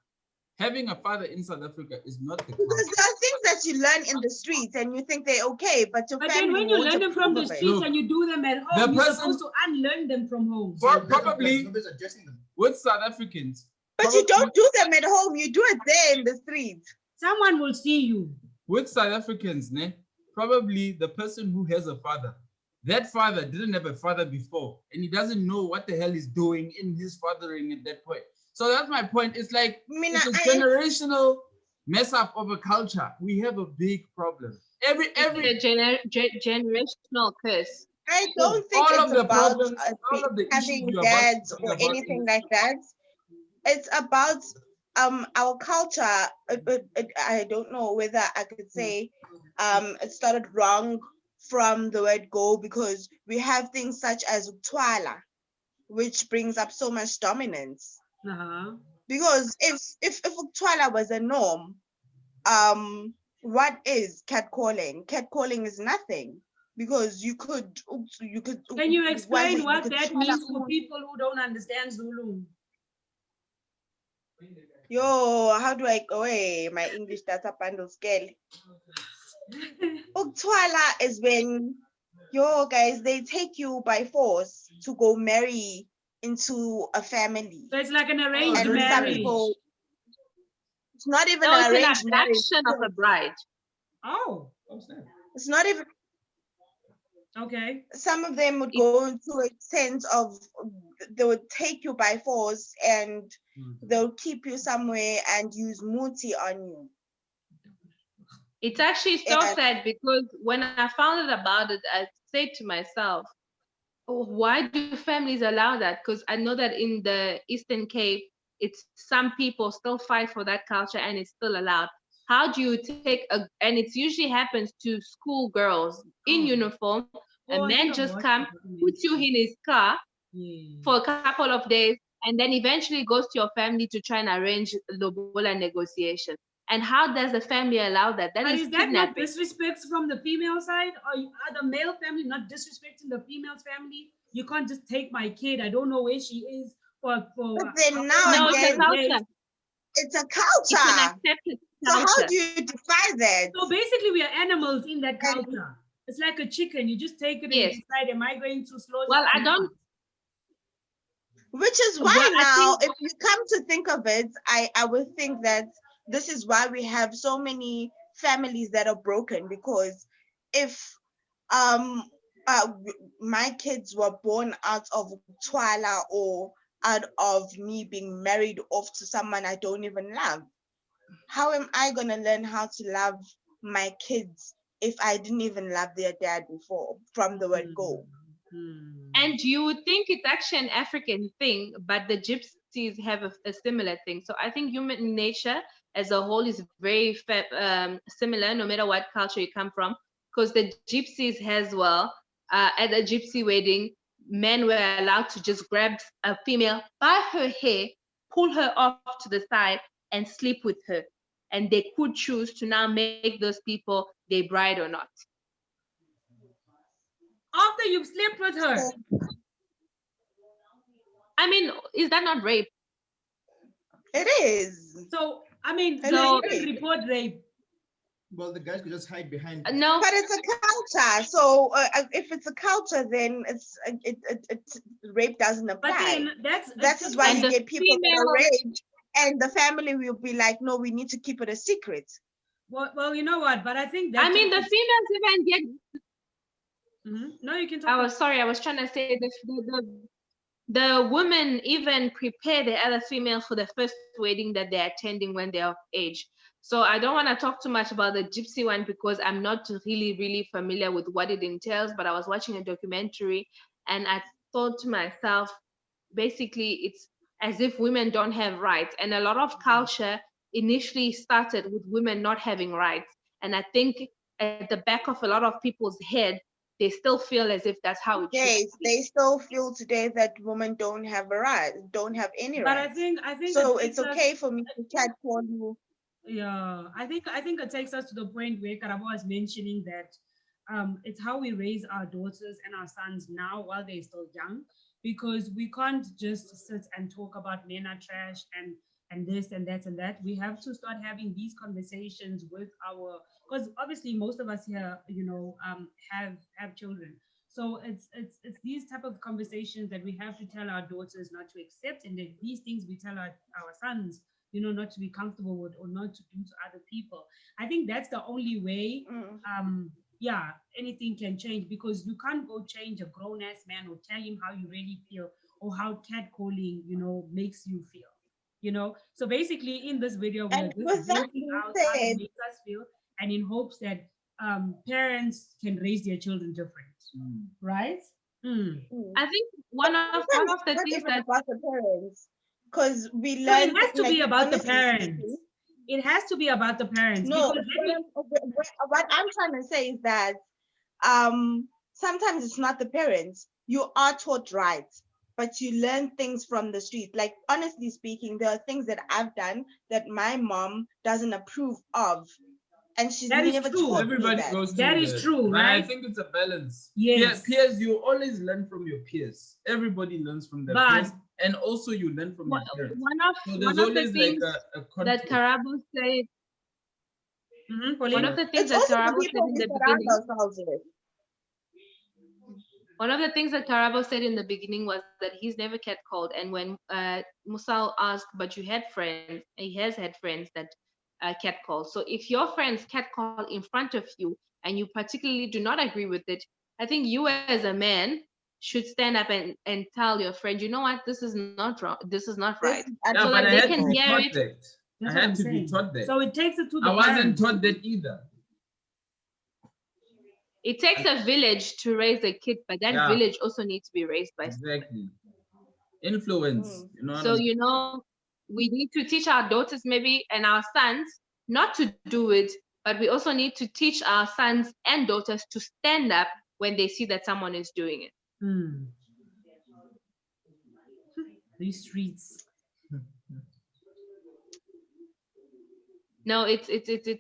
Speaker 3: Having a father in South Africa is not the
Speaker 2: Because
Speaker 3: culture.
Speaker 2: there are things that you learn in the streets and you think they're okay, but your
Speaker 1: But
Speaker 2: family
Speaker 1: then when you
Speaker 2: won't
Speaker 1: learn them from
Speaker 2: approve
Speaker 1: the
Speaker 2: of it.
Speaker 1: streets
Speaker 3: Look,
Speaker 1: and you do them at
Speaker 3: the
Speaker 1: home, you're
Speaker 3: person-
Speaker 1: supposed to unlearn them from home.
Speaker 3: Probably
Speaker 5: Nobody's addressing them.
Speaker 3: with South Africans.
Speaker 2: But you
Speaker 3: probably-
Speaker 2: don't do them at home, you do it there in the streets.
Speaker 1: Someone will see you.
Speaker 3: With South Africans, ne, probably the person who has a father, that father didn't have a father before, and he doesn't know what the hell he's doing in his fathering at that point. So that's my point. It's like
Speaker 2: Mina,
Speaker 3: it's a generational mess up of a culture. We have a big problem. Every
Speaker 4: It's a generational curse.
Speaker 2: I don't think
Speaker 3: all of
Speaker 2: it's
Speaker 3: the
Speaker 2: about
Speaker 3: problems, all of the issues
Speaker 2: having
Speaker 3: you're about to
Speaker 2: dads
Speaker 3: talk
Speaker 2: or
Speaker 3: about
Speaker 2: anything
Speaker 3: is-
Speaker 2: like that. It's about our culture. I don't know whether I could say it started wrong from the word go, because we have things such as twala, which brings up so much dominance.
Speaker 1: Uh-huh.
Speaker 2: Because if twala was a norm, what is catcalling? Catcalling is nothing, because you could.
Speaker 1: Can you explain
Speaker 2: you
Speaker 1: what
Speaker 2: could
Speaker 1: that
Speaker 2: twala
Speaker 1: means for
Speaker 2: someone.
Speaker 1: people who don't understand Zulu?
Speaker 2: Yo, how do I go away? My English data bundle scale. Uktwala is when, yo, guys, they take you by force to go marry into a family.
Speaker 1: So it's like an arranged
Speaker 2: And some
Speaker 1: marriage.
Speaker 2: people, it's not even
Speaker 4: No,
Speaker 2: an
Speaker 4: it's an
Speaker 2: arranged marriage.
Speaker 4: abduction of a bride.
Speaker 1: Oh,
Speaker 2: It's not even,
Speaker 1: okay.
Speaker 2: some of them would go into a sense of they would take you by force and they'll keep you somewhere and use muti on you.
Speaker 4: It's actually so
Speaker 2: Yeah.
Speaker 4: sad, because when I found out about it, I said to myself, "Oh, why do families allow that?" Because I know that in the Eastern Cape, it's some people still fight for that culture and it's still allowed. How do you take and it usually happens to school girls in uniform.
Speaker 1: Oh,
Speaker 4: A
Speaker 1: I
Speaker 4: man
Speaker 1: think I've
Speaker 4: just
Speaker 1: watched
Speaker 4: comes,
Speaker 1: that
Speaker 4: puts you in his car
Speaker 1: Yeah.
Speaker 4: for a couple of days, and then eventually goes to your family to try and arrange lobola negotiation. And how does the family allow that? That
Speaker 1: But
Speaker 4: is
Speaker 1: is that not
Speaker 4: kidnapping.
Speaker 1: disrespect from the female side? Or are the male family not disrespecting the female's family? You can't just take my kid. I don't know where she is for.
Speaker 2: But then
Speaker 1: however
Speaker 2: now
Speaker 4: No,
Speaker 1: many
Speaker 4: it's a
Speaker 2: again,
Speaker 1: days.
Speaker 4: culture.
Speaker 2: it's a
Speaker 4: It's an
Speaker 2: culture.
Speaker 4: accepted
Speaker 2: So how
Speaker 4: culture.
Speaker 2: do you defy that?
Speaker 1: So basically, we are animals in that culture. It's like a chicken. You just take it and
Speaker 4: Yes.
Speaker 1: you decide, am I going to slaughter?
Speaker 4: Well,
Speaker 1: it
Speaker 4: I
Speaker 1: or
Speaker 4: don't.
Speaker 1: not?
Speaker 2: Which is why
Speaker 4: Well, I
Speaker 2: now,
Speaker 4: think-
Speaker 2: if you come to think of it, I would think that this is why we have so many families that are broken, because if my kids were born out of twala or out of me being married off to someone I don't even love, how am I gonna learn how to love my kids if I didn't even love their dad before from the word go?
Speaker 4: And you would think it's actually an African thing, but the gypsies have a similar thing. So I think human nature as a whole is very similar, no matter what culture you come from. Because the gypsies as well, at a gypsy wedding, men were allowed to just grab a female by her hair, pull her off to the side, and sleep with her. And they could choose to now make those people their bride or not.
Speaker 1: After you've slept with her.
Speaker 4: I mean, is that not rape?
Speaker 2: It is.
Speaker 1: So, I mean,
Speaker 2: And
Speaker 1: do
Speaker 4: so-
Speaker 1: they even report rape?
Speaker 5: Well, the guys could just hide behind.
Speaker 4: No,
Speaker 2: But it's a culture. So if it's a culture, then rape doesn't
Speaker 1: But
Speaker 2: apply.
Speaker 1: then that's
Speaker 2: That is why
Speaker 4: And
Speaker 2: you
Speaker 4: the
Speaker 2: get people that
Speaker 4: female-
Speaker 2: are raped, and the family will be like, no, we need to keep it a secret.
Speaker 1: well, you know what? But I think that
Speaker 4: I mean, the females even get.
Speaker 1: No, you can talk.
Speaker 4: I was sorry, I was trying to say the women even prepare the other female for the first wedding that they're attending when they're of age. So I don't want to talk too much about the gypsy one because I'm not really familiar with what it entails, but I was watching a documentary and I thought to myself, basically it's as if women don't have rights. And a lot of culture initially started with women not having rights. And I think at the back of a lot of people's head, they still feel as if that's how it should
Speaker 2: Yes,
Speaker 4: be.
Speaker 2: they still feel today that women don't have a right, don't have any
Speaker 1: But
Speaker 2: rights.
Speaker 1: I think
Speaker 2: So
Speaker 1: it
Speaker 2: it's
Speaker 1: takes us-
Speaker 2: okay for me to catcall you.
Speaker 1: Yeah, I think it takes us to the point where Karabo was mentioning that it's how we raise our daughters and our sons now while they're still young, because we can't just sit and talk about men are trash and and this and that and that. We have to start having these conversations with our, because obviously most of us here, have children. So it's these type of conversations that we have to tell our daughters not to accept, and that these things we tell our sons, not to be comfortable with or not to do to other people. I think that's the only way yeah, anything can change, because you can't go change a grown ass man or tell him how you really feel or how catcalling, makes you feel. So basically in this video we are
Speaker 2: And
Speaker 1: just
Speaker 2: with that
Speaker 1: working
Speaker 2: being
Speaker 1: out how it
Speaker 2: said,
Speaker 1: makes us feel, and in hopes that parents can raise their children different, right?
Speaker 4: I think one
Speaker 2: sometimes
Speaker 4: of
Speaker 2: it's
Speaker 4: the
Speaker 2: not
Speaker 4: things
Speaker 2: even
Speaker 4: that
Speaker 2: about the parents, because we
Speaker 1: No, it
Speaker 2: learned,
Speaker 1: has to
Speaker 2: like,
Speaker 1: be about the
Speaker 2: honestly
Speaker 1: parents.
Speaker 2: speaking.
Speaker 1: It has to be about the parents,
Speaker 2: No,
Speaker 1: because let me
Speaker 2: what I'm trying to say is that sometimes it's not the parents. You are taught right, but you learn things from the street. Like, honestly speaking, there are things that I've done that my mom doesn't approve of, and she's
Speaker 1: That is
Speaker 2: never
Speaker 1: true.
Speaker 2: taught me
Speaker 3: Everybody
Speaker 2: that.
Speaker 3: goes
Speaker 1: That
Speaker 3: through
Speaker 1: is
Speaker 3: that.
Speaker 1: true,
Speaker 3: But I
Speaker 1: right?
Speaker 3: think it's a balance.
Speaker 1: Yes.
Speaker 3: Peers, you always learn from your peers. Everybody learns from their
Speaker 1: But-
Speaker 3: peers. And also you learn from your parents. So there's
Speaker 4: one of the
Speaker 3: always like
Speaker 4: things
Speaker 3: a
Speaker 4: that
Speaker 3: conflict.
Speaker 4: Karabo said, one
Speaker 1: Pauline?
Speaker 4: of the things
Speaker 2: It's
Speaker 4: that
Speaker 2: also the
Speaker 4: Karabo said
Speaker 2: people
Speaker 4: in
Speaker 2: we
Speaker 4: the
Speaker 2: surround
Speaker 4: beginning,
Speaker 2: ourselves with.
Speaker 4: one of the things that Karabo said in the beginning was that he's never catcalled. And when Musal asked, but you had friends, he has had friends that catcall. So if your friends catcall in front of you and you particularly do not agree with it, I think you as a man should stand up and tell your friend, you know what, this is not wrong, this is not right.
Speaker 3: Yeah,
Speaker 4: So
Speaker 3: but
Speaker 4: that
Speaker 3: I
Speaker 4: they
Speaker 3: had to
Speaker 4: can
Speaker 3: be
Speaker 4: hear
Speaker 3: taught
Speaker 4: it.
Speaker 3: that.
Speaker 1: That's
Speaker 3: I
Speaker 1: what
Speaker 3: had
Speaker 1: I'm
Speaker 3: to be
Speaker 1: saying.
Speaker 3: taught that.
Speaker 1: So it takes it to the
Speaker 3: I wasn't
Speaker 1: parents.
Speaker 3: taught that either.
Speaker 4: It takes a village to raise a kid, but that
Speaker 3: Yeah.
Speaker 4: village also needs to be raised by
Speaker 3: Exactly. Influence. You know what
Speaker 4: So,
Speaker 3: I'm
Speaker 4: we need to teach our daughters maybe and our sons not to do it, but we also need to teach our sons and daughters to stand up when they see that someone is doing it.
Speaker 1: These streets.
Speaker 4: No, it's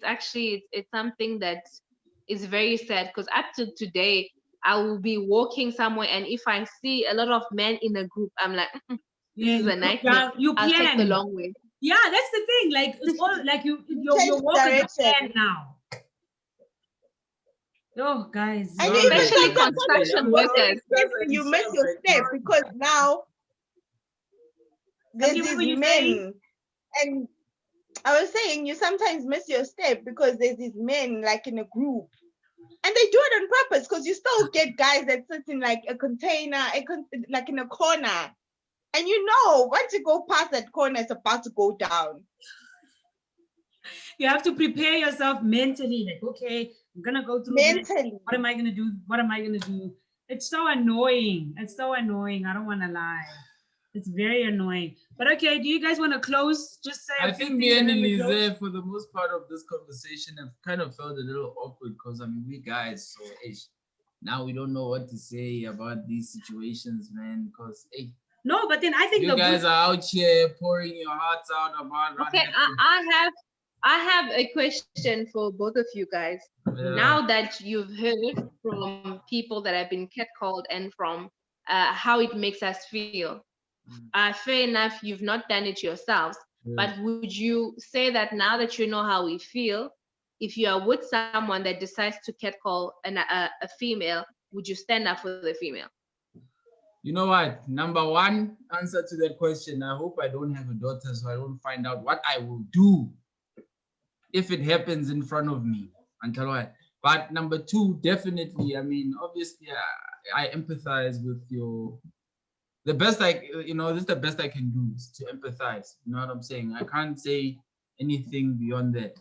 Speaker 4: actually it's something that is very sad, because up to today I will be walking somewhere and if I see a lot of men in a group, I'm like, this is a nightmare.
Speaker 1: You
Speaker 4: I'll take the
Speaker 1: plan.
Speaker 4: long way.
Speaker 1: Yeah, that's the thing. Like it's all like your
Speaker 2: Change
Speaker 1: walk is a
Speaker 2: direction.
Speaker 1: plan now. Oh, guys.
Speaker 2: And
Speaker 3: Sorry,
Speaker 2: even
Speaker 4: Especially
Speaker 2: sometimes
Speaker 4: construction
Speaker 2: when
Speaker 4: workers.
Speaker 2: you miss your step, because now there's
Speaker 1: What were
Speaker 2: these
Speaker 1: you
Speaker 2: men,
Speaker 1: saying?
Speaker 2: and I was saying you sometimes miss your step because there's these men like in a group, and they do it on purpose, because you still get guys that sit in like a container, like in a corner, and once you go past that corner, it's about to go down.
Speaker 1: You have to prepare yourself mentally. Like, okay, I'm gonna go through this.
Speaker 2: Mentally.
Speaker 1: What am I gonna do? What am I gonna do? It's so annoying. It's so annoying. I don't want to lie. It's very annoying. But okay, do you guys want to close? Just say.
Speaker 3: I think me and Elise, for the most part of this conversation, have kind of felt a little awkward because I mean we guys, so now we don't know what to say about these situations, man. Because
Speaker 1: no, but then I think
Speaker 3: you guys are out here pouring your hearts out about.
Speaker 4: Okay, I have a question for both of you guys.
Speaker 3: Yeah.
Speaker 4: Now that you've heard from people that have been catcalled and from how it makes us feel, fair enough, you've not done it yourselves, but would you say that now that you know how we feel, if you are with someone that decides to catcall a female, would you stand up for the female?
Speaker 3: You know what? Number one answer to that question, I hope I don't have a daughter so I don't find out what I will do if it happens in front of me. Until what? But number two, definitely, I mean, obviously, I empathize with the best this is the best I can do is to empathize. You know what I'm saying? I can't say anything beyond that,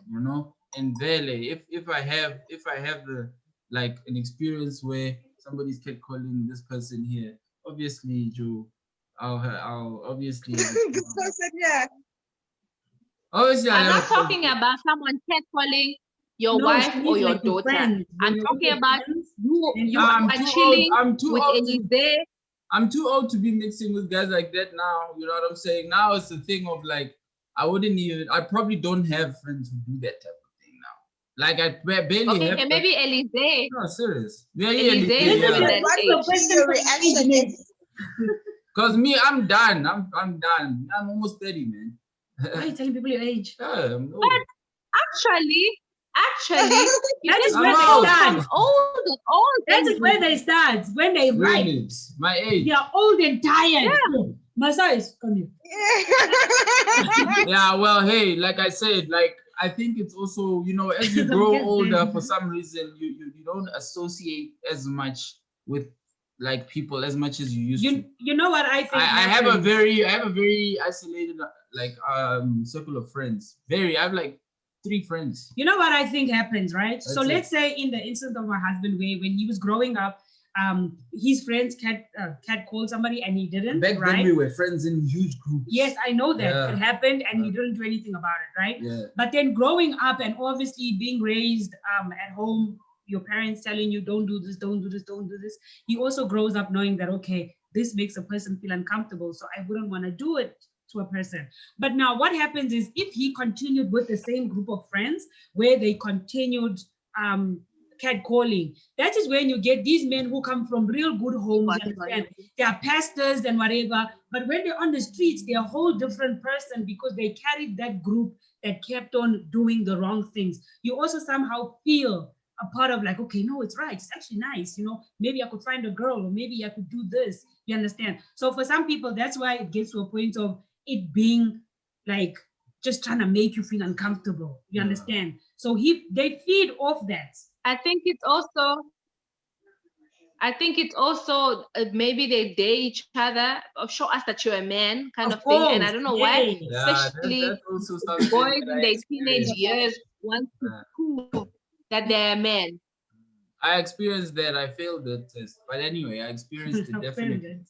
Speaker 3: And really, if I have the like an experience where somebody's catcalling this person here, obviously, Joe, I'll obviously
Speaker 2: this person, yeah.
Speaker 3: Obviously,
Speaker 4: I'm not talking about someone catcalling your wife or your daughter. I'm talking about you are chilling with Elise.
Speaker 3: I'm too old to be mixing with guys like that now. You know what I'm saying? Now it's a thing of like, I probably don't have friends who do that type of thing now. Like I barely have.
Speaker 4: Okay, maybe Elise.
Speaker 3: No, serious.
Speaker 4: Elise is in that age.
Speaker 2: Your reaction is
Speaker 3: because me, I'm done. I'm done. I'm almost 30, man.
Speaker 1: Why are you telling people your age?
Speaker 3: Yeah, I'm old.
Speaker 4: But actually, you
Speaker 1: That
Speaker 4: get
Speaker 1: is where
Speaker 3: I'm
Speaker 1: they
Speaker 3: old.
Speaker 1: start.
Speaker 4: old
Speaker 1: That
Speaker 4: and
Speaker 1: is where they start. When they write,
Speaker 3: Really, my age.
Speaker 1: they are old and tired. Masai, come here.
Speaker 3: Yeah, well, hey, like I said, like I think it's also, as you grow
Speaker 1: Yes,
Speaker 3: older,
Speaker 1: baby.
Speaker 3: for some reason, you don't associate as much with like people as much as you used to.
Speaker 1: You know what I think
Speaker 3: I have a
Speaker 1: happens?
Speaker 3: very isolated like circle of friends. I have like 3 friends.
Speaker 1: You know what I think happens, right? So
Speaker 3: That's it.
Speaker 1: let's say in the instance of my husband, where when he was growing up, his friends cat called somebody and he didn't.
Speaker 3: Back
Speaker 1: right?
Speaker 3: then we were friends in huge groups.
Speaker 1: Yes, I know that
Speaker 3: Yeah.
Speaker 1: it happened and he didn't do anything about it, right?
Speaker 3: Yeah.
Speaker 1: But then growing up and obviously being raised at home, your parents telling you don't do this, don't do this, don't do this. He also grows up knowing that, okay, this makes a person feel uncomfortable, so I wouldn't want to do it to a person. But now what happens is if he continued with the same group of friends where they continued catcalling, that is when you get these men who come from real good homes, you understand? They are pastors and whatever, but when they're on the streets, they're a whole different person because they carried that group that kept on doing the wrong things. You also somehow feel a part of like, okay, no, it's right. It's actually nice. Maybe I could find a girl or maybe I could do this. You understand? So for some people, that's why it gets to a point of it being like just trying to make you feel uncomfortable. You understand? So they feed off that.
Speaker 4: I think it's also maybe they date each other or show us that you're a man kind of thing. And I don't know why, especially
Speaker 3: that's also something
Speaker 4: boys
Speaker 3: that
Speaker 4: in
Speaker 3: I
Speaker 4: their teenage
Speaker 3: experienced.
Speaker 4: years want to prove that they're a man.
Speaker 3: I experienced that. I failed that test, but anyway, I experienced it definitely.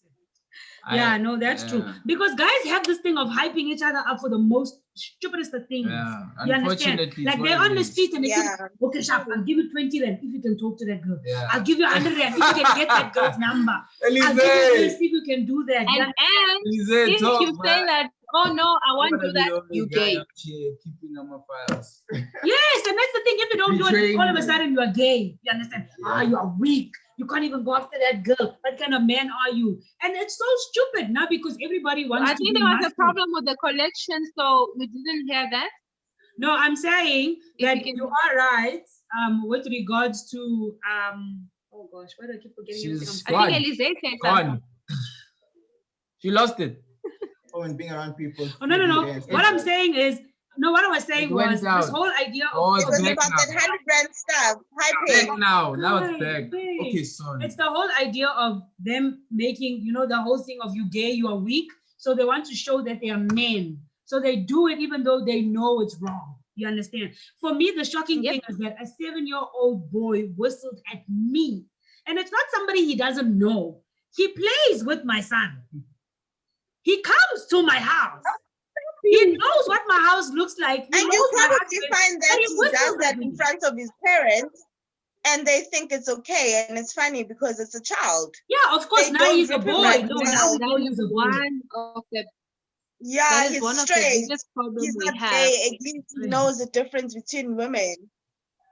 Speaker 1: Yeah, no, that's true. Because guys have this thing of hyping each other up for the most stupidest of things.
Speaker 3: Yeah,
Speaker 1: You understand?
Speaker 3: unfortunately,
Speaker 1: Like they're on the street and they
Speaker 2: Yeah.
Speaker 1: say, okay, Sharp, I'll give you 20 rand if you can talk to that girl.
Speaker 3: Yeah.
Speaker 1: I'll give you 100 rand if you can get that girl's number. I'll give you this if you can do that.
Speaker 4: And
Speaker 3: Elise,
Speaker 4: if
Speaker 3: talk,
Speaker 4: you say
Speaker 3: man.
Speaker 4: that, oh no, I
Speaker 3: I
Speaker 4: won't
Speaker 3: wanna
Speaker 4: do
Speaker 3: be the
Speaker 4: that,
Speaker 3: only
Speaker 4: you
Speaker 3: guy
Speaker 4: gay.
Speaker 3: up here keeping on my files.
Speaker 1: Yes, and that's the thing. If you don't do it,
Speaker 3: Betraying
Speaker 1: all of a
Speaker 3: me.
Speaker 1: sudden you are gay. You understand? You are weak. You can't even go after that girl. What kind of man are you? And it's so stupid now because everybody wants
Speaker 4: I
Speaker 1: to
Speaker 4: think
Speaker 1: be
Speaker 4: there was a
Speaker 1: masculine.
Speaker 4: problem with the collection, so we didn't hear that.
Speaker 1: No, I'm saying
Speaker 4: If
Speaker 1: that
Speaker 4: you can-
Speaker 1: you are right with regards to oh gosh, why do I keep forgetting
Speaker 3: She's
Speaker 1: everything?
Speaker 4: I
Speaker 3: gone.
Speaker 4: think Elise said something.
Speaker 3: Gone. She lost it.
Speaker 5: Oh, and being around people.
Speaker 1: Oh, no. What I'm saying is, no, what I was saying
Speaker 3: It went
Speaker 1: was
Speaker 3: down.
Speaker 1: this whole idea of
Speaker 3: Oh,
Speaker 2: It
Speaker 3: it's
Speaker 2: was
Speaker 3: back
Speaker 2: about
Speaker 3: now.
Speaker 2: that 100 rand stuff.
Speaker 3: Back
Speaker 2: Hyping.
Speaker 3: now. Now it's back.
Speaker 1: Hey,
Speaker 3: Okay, sorry.
Speaker 1: it's the whole idea of them making, the whole thing of you gay, you are weak. So they want to show that they are men. So they do it even though they know it's wrong. You understand? For me, the shocking
Speaker 4: Yep.
Speaker 1: thing is that a 7-year-old boy whistled at me. And it's not somebody he doesn't know. He plays with my son. He comes to my house. He knows what my house looks like. He
Speaker 2: And you
Speaker 1: knows my
Speaker 2: probably
Speaker 1: husband,
Speaker 2: find
Speaker 1: but
Speaker 2: that
Speaker 1: he
Speaker 2: he
Speaker 1: whistles
Speaker 2: does that
Speaker 1: at
Speaker 2: in
Speaker 1: me.
Speaker 2: front of his parents and they think it's okay and it's funny because it's a child.
Speaker 1: Yeah, of course,
Speaker 2: They
Speaker 1: now
Speaker 2: don't
Speaker 1: he's a
Speaker 2: rip it
Speaker 1: boy.
Speaker 2: right
Speaker 1: No,
Speaker 2: now.
Speaker 1: now we
Speaker 4: That
Speaker 1: know he's
Speaker 4: is
Speaker 1: a boy.
Speaker 4: one of the
Speaker 2: Yeah,
Speaker 4: that is
Speaker 2: he's
Speaker 4: one of the
Speaker 2: straight.
Speaker 4: biggest problems
Speaker 2: He's
Speaker 4: we
Speaker 2: not
Speaker 4: have.
Speaker 2: gay. At least he knows the difference between women.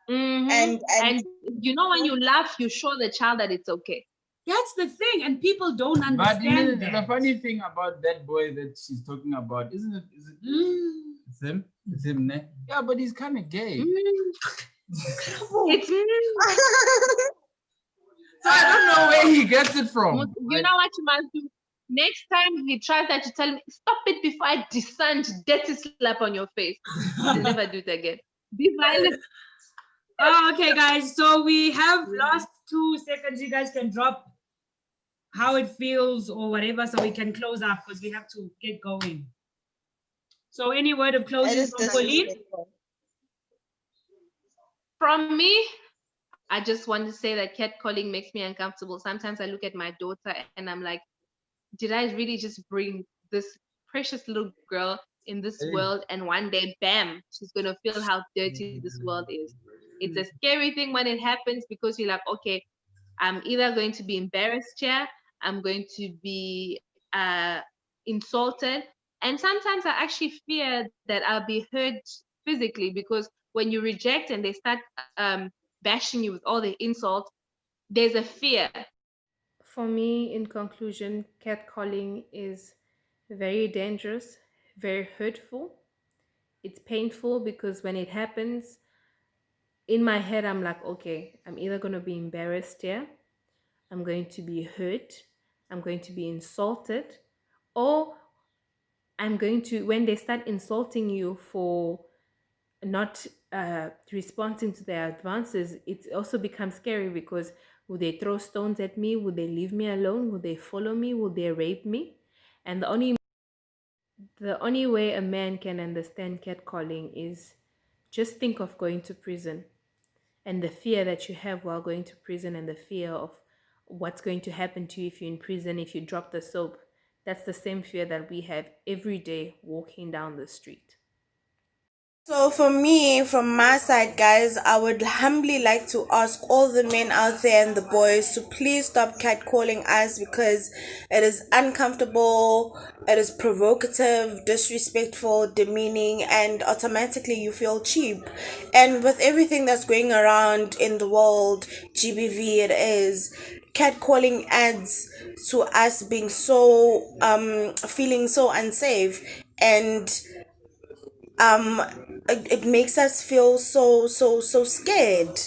Speaker 4: Mhm.
Speaker 2: And
Speaker 4: when you laugh, you show the child that it's okay.
Speaker 1: That's the thing, and people don't
Speaker 3: But
Speaker 1: understand
Speaker 3: the
Speaker 1: that.
Speaker 3: funny thing about that boy that she's talking about, isn't it? It's him? It's him, ne? Yeah, but he's kind of gay.
Speaker 4: It's
Speaker 3: So I don't know where he gets it from.
Speaker 4: you know what you must do. Next time he tries that, you tell him, stop it before I descend dirty slap on your face. I'll never do it again. Be violent.
Speaker 1: Oh, okay, guys. So we have lost 2 seconds. You guys can drop how it feels or whatever, so we can close up because we have to get going. So, any word of
Speaker 2: it
Speaker 1: closing
Speaker 2: is
Speaker 1: from Pauline?
Speaker 2: disrespectful.
Speaker 4: From me, I just want to say that catcalling makes me uncomfortable. Sometimes I look at my daughter and I'm like, did I really just bring this precious little girl in this world? And one day, bam, she's going to feel how dirty this world is. It's a scary thing when it happens because you're like, okay, I'm either going to be embarrassed here, I'm going to be insulted. And sometimes I actually fear that I'll be hurt physically because when you reject and they start bashing you with all the insults, there's a fear.
Speaker 6: For me, in conclusion, catcalling is very dangerous, very hurtful, it's painful because when it happens, in my head, I'm like, okay, I'm either going to be embarrassed here, I'm going to be hurt, I'm going to be insulted, or I'm going to, when they start insulting you for not responding to their advances, it also becomes scary because would they throw stones at me? Would they leave me alone? Would they follow me? Would they rape me? And the only way a man can understand catcalling is just think of going to prison and the fear that you have while going to prison and the fear of what's going to happen to you if you're in prison, if you drop the soap. That's the same fear that we have every day walking down the street.
Speaker 2: So for me, from my side, guys, I would humbly like to ask all the men out there and the boys to please stop catcalling us because it is uncomfortable, it is provocative, disrespectful, demeaning, and automatically you feel cheap. And with everything that's going around in the world, GBV it is, catcalling adds to us being so feeling so unsafe, and it makes us feel so scared.